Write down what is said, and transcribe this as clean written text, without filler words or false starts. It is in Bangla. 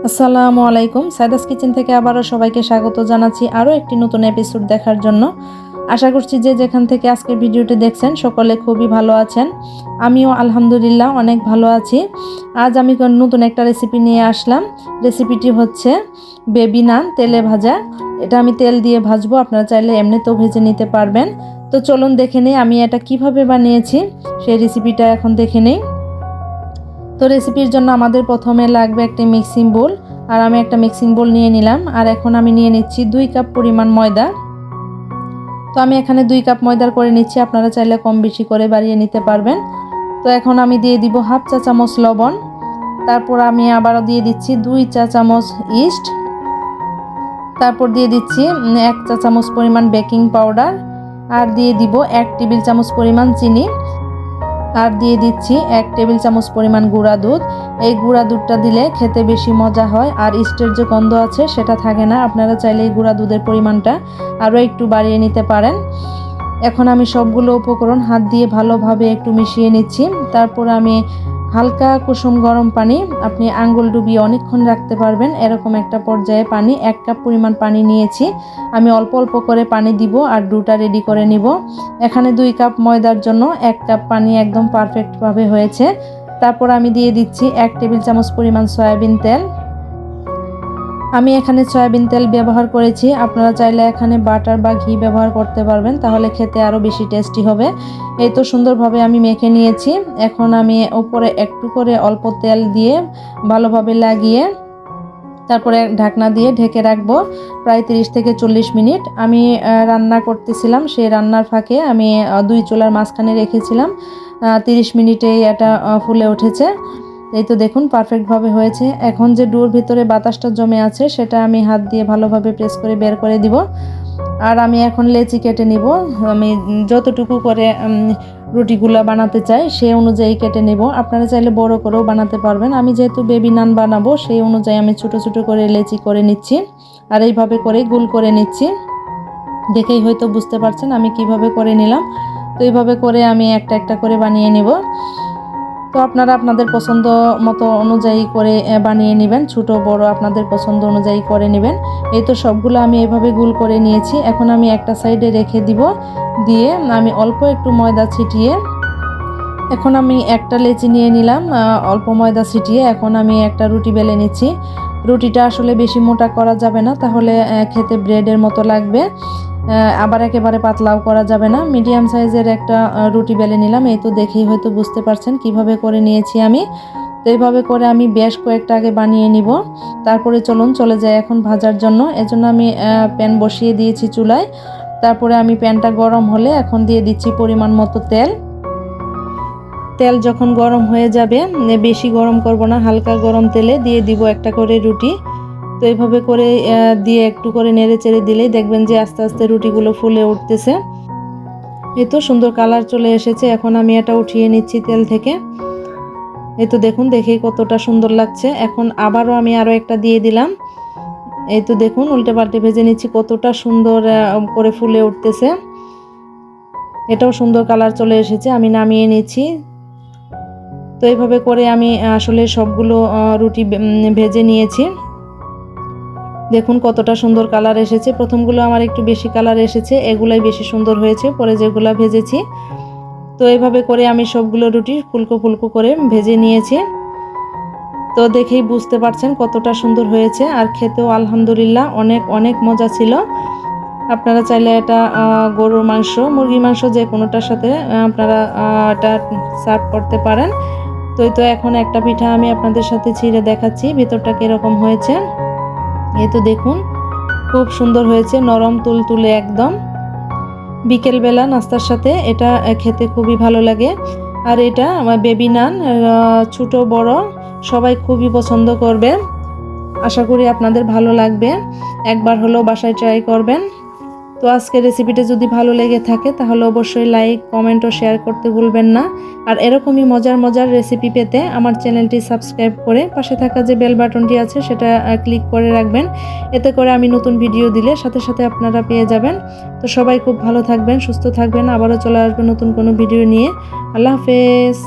আসসালামু আলাইকুম। সাইদাস কিচেন থেকে আবারও সবাইকে স্বাগত জানাচ্ছি আরও একটি নতুন এপিসোড দেখার জন্য। আশা করছি যে যেখান থেকে আজকের ভিডিওটি দেখছেন সকলে খুবই ভালো আছেন। আমিও আলহামদুলিল্লাহ অনেক ভালো আছি। আজ আমি নতুন একটা রেসিপি নিয়ে আসলাম। রেসিপিটি হচ্ছে বেবি নান তেলে ভাজা। এটা আমি তেল দিয়ে ভাজবো, আপনারা চাইলে এমনিতেও ভেজে নিতে পারবেন। তো চলুন দেখে নিই আমি এটা কিভাবে বানিয়েছি, সেই রেসিপিটা এখন দেখে নিই। তো রেসিপির জন্য আমাদের প্রথমে লাগবে একটা মিক্সিং বোল, আর আমি একটা মিক্সিং বোল নিয়ে নিলাম। আর এখন আমি নিয়ে নিচ্ছি 2 কাপ পরিমাণ ময়দা। তো আমি এখানে 2 কাপ ময়দার করে নিচ্ছি, আপনারা চাইলে কম বেশি করে বাড়িয়ে নিতে পারবেন। তো এখন আমি দিয়ে দিব হাফ চা চামচ লবণ, তারপর আমি আবারও দিয়ে দিচ্ছি 2 চা চামচ ইস্ট, তারপর দিয়ে দিচ্ছি 1 চা চামচ পরিমাণ বেকিং পাউডার, আর দিয়ে দিব 1 টেবিল চামচ পরিমাণ চিনি, আর দিয়ে দিচ্ছি 1 টেবিল চামচ পরিমাণ গুঁড়া দুধ। এই গুঁড়া দুধটা দিলে খেতে বেশি মজা হয়, আর ইস্টের যে গন্ধ আছে সেটা থাকে না। আপনারা চাইলে এই গুঁড়া দুধের পরিমাণটা আরও একটু বাড়িয়ে নিতে পারেন। এখন আমি সবগুলো উপকরণ হাত দিয়ে ভালোভাবে একটু মিশিয়ে নিচ্ছি। তারপর আমি হালকা কুসুম গরম পানি, আপনি আঙ্গুল ডুবিয়ে অনেকক্ষণ রাখতে পারবেন এরকম একটা পর্যায়ে পানি, 1 কাপ পরিমাণ পানি নিয়েছি। আমি অল্প অল্প করে পানি দিব আর ডোটা রেডি করে নিব। এখানে 2 কাপ ময়দার জন্য 1 কাপ পানি একদম পারফেক্টভাবে হয়েছে। তারপর আমি দিয়ে দিচ্ছি 1 টেবিল চামচ পরিমাণ সয়াবিন তেল। আমি এখানে সয়াবিন তেল ব্যবহার করেছি, আপনারা চাইলে এখানে বাটার বা ঘি ব্যবহার করতে পারবেন, তাহলে খেতে আরও বেশি টেস্টি হবে। এই তো সুন্দরভাবে আমি মেখে নিয়েছি। এখন আমি উপরে একটু করে অল্প তেল দিয়ে ভালোভাবে লাগিয়ে তারপরে ঢাকনা দিয়ে ঢেকে রাখবো প্রায় 30 থেকে 40 মিনিট। আমি রান্না করতেছিলাম, সেই রান্নার ফাঁকে আমি 2 চুলার মাঝখানে রেখেছিলাম। 30 মিনিটেই এটা ফুলে উঠেছে। এই তো দেখুন পারফেক্টভাবে হয়েছে। এখন যে ডোর ভিতরে বাতাসটা জমে আছে সেটা আমি হাত দিয়ে ভালোভাবে প্রেস করে বের করে দিব। আর আমি এখন লেচি কেটে নিব। আমি যতটুকু করে রুটিগুলো বানাতে চাই সেই অনুযায়ী কেটে নেব। আপনারা চাইলে বড় করেও বানাতে পারবেন। আমি যেহেতু বেবি নান বানাবো সেই অনুযায়ী আমি ছোট ছোট করে লেচি করে নিচ্ছি, আর এইভাবে করে গোল করে নিচ্ছি। দেখেই হয়তো বুঝতে পারছেন আমি কিভাবে করে নিলাম। তো এইভাবে করে আমি একটা একটা করে বানিয়ে নেব। তো আপনারা আপনাদের পছন্দ মতো অনুযায়ী করে বানিয়ে নেবেন, ছোট বড় আপনাদের পছন্দ অনুযায়ী করে নেবেন। এই তো সবগুলো আমি এভাবে গোল করে নিয়েছি। এখন আমি একটা সাইডে রেখে দিব, দিয়ে আমি অল্প একটু ময়দা ছিটিয়ে এখন আমি একটা লেচি নিয়ে নিলাম অল্প ময়দা ছিটিয়ে। এখন আমি একটা রুটি বেলে নিচ্ছি। রুটিটা আসলে বেশি মোটা করা যাবে না, তাহলে খেতে ব্রেডের মতো লাগবে। আবার একেবারে পাতলাও করা যাবে না। মিডিয়াম সাইজের একটা রুটি বেলে নিলাম। এই তো দেখেই হয়তো বুঝতে পারছেন কিভাবে করে নিয়েছি আমি। তো এইভাবে করে আমি বেশ কয়েকটা আগে বানিয়ে নিব। তারপরে চলুন চলে যাই এখন ভাজার জন্য। এজন্য আমি প্যান বসিয়ে দিয়েছি চুলায়। তারপরে আমি প্যানটা গরম হলে এখন দিয়ে দিচ্ছি পরিমাণ মতো তেল। তেল যখন গরম হয়ে যাবে, বেশি গরম করব না, হালকা গরম তেলে দিয়ে দিব একটা করে রুটি। তো এইভাবে করে দিয়ে একটু করে নেড়ে চেড়ে দিলেই দেখবেন যে আস্তে আস্তে রুটিগুলো ফুলে উঠতেছে। এই তো সুন্দর কালার চলে এসেছে। এখন আমি এটা উঠিয়ে নিচ্ছি তেল থেকে। এই তো দেখুন দেখেই কতটা সুন্দর লাগছে। এখন আবারও আমি আরও একটা দিয়ে দিলাম। এই তো দেখুন উল্টে পাল্টে ভেজে নিচ্ছি, কতটা সুন্দর করে ফুলে উঠতেছে। এটাও সুন্দর কালার চলে এসেছে। আমি নামিয়ে নিচ্ছি। তো এইভাবে করে আমি আসলে সবগুলো রুটি ভেজে নিয়েছি। দেখুন কতটা সুন্দর কালার এসেছে। প্রথমগুলো আমার একটু বেশি কালার এসেছে, এগুলাই বেশি সুন্দর হয়েছে পরে যেগুলো ভেজেছি। তো এইভাবে করে আমি সবগুলো রুটি ফুলকো ফুলকো করে ভেজে নিয়েছি। তো দেখেই বুঝতে পারছেন কতটা সুন্দর হয়েছে, আর খেতেও আলহামদুলিল্লাহ অনেক অনেক মজা ছিল। আপনারা চাইলে এটা গরুর মাংস, মুরগির মাংস যে কোনোটার সাথে আপনারা এটা সার্ভ করতে পারেন। তো এখন একটা পিঠা আমি আপনাদের সাথে ছিঁড়ে দেখাচ্ছি ভিতরটা কিরকম হয়েছে। এই তো দেখুন খুব সুন্দর হয়েছে, নরম তুলতুলে একদম। বিকেলবেলা নাস্তার সাথে এটা খেতে খুবই ভালো লাগে। আর এটা বেবি নান ছোট বড় সবাই খুবই পছন্দ করবে। আশা করি আপনাদের ভালো লাগবে, একবার হলেও বাসায় ট্রাই করবেন। তো আজকের রেসিপিটা যদি ভালো লেগে থাকে তাহলে অবশ্যই লাইক কমেন্ট ও শেয়ার করতে ভুলবেন না। আর এরকমই মজার মজার রেসিপি পেতে আমার চ্যানেলটি সাবস্ক্রাইব করে পাশে থাকা যে বেল বাটনটি আছে সেটা ক্লিক করে রাখবেন। এতে করে আমি নতুন ভিডিও দিলে সাথে সাথে আপনারা পেয়ে যাবেন। তো সবাই খুব ভালো থাকবেন, সুস্থ থাকবেন। আবারও চলে আসবেন নতুন কোনো ভিডিও নিয়ে। আল্লাহ হাফেজ।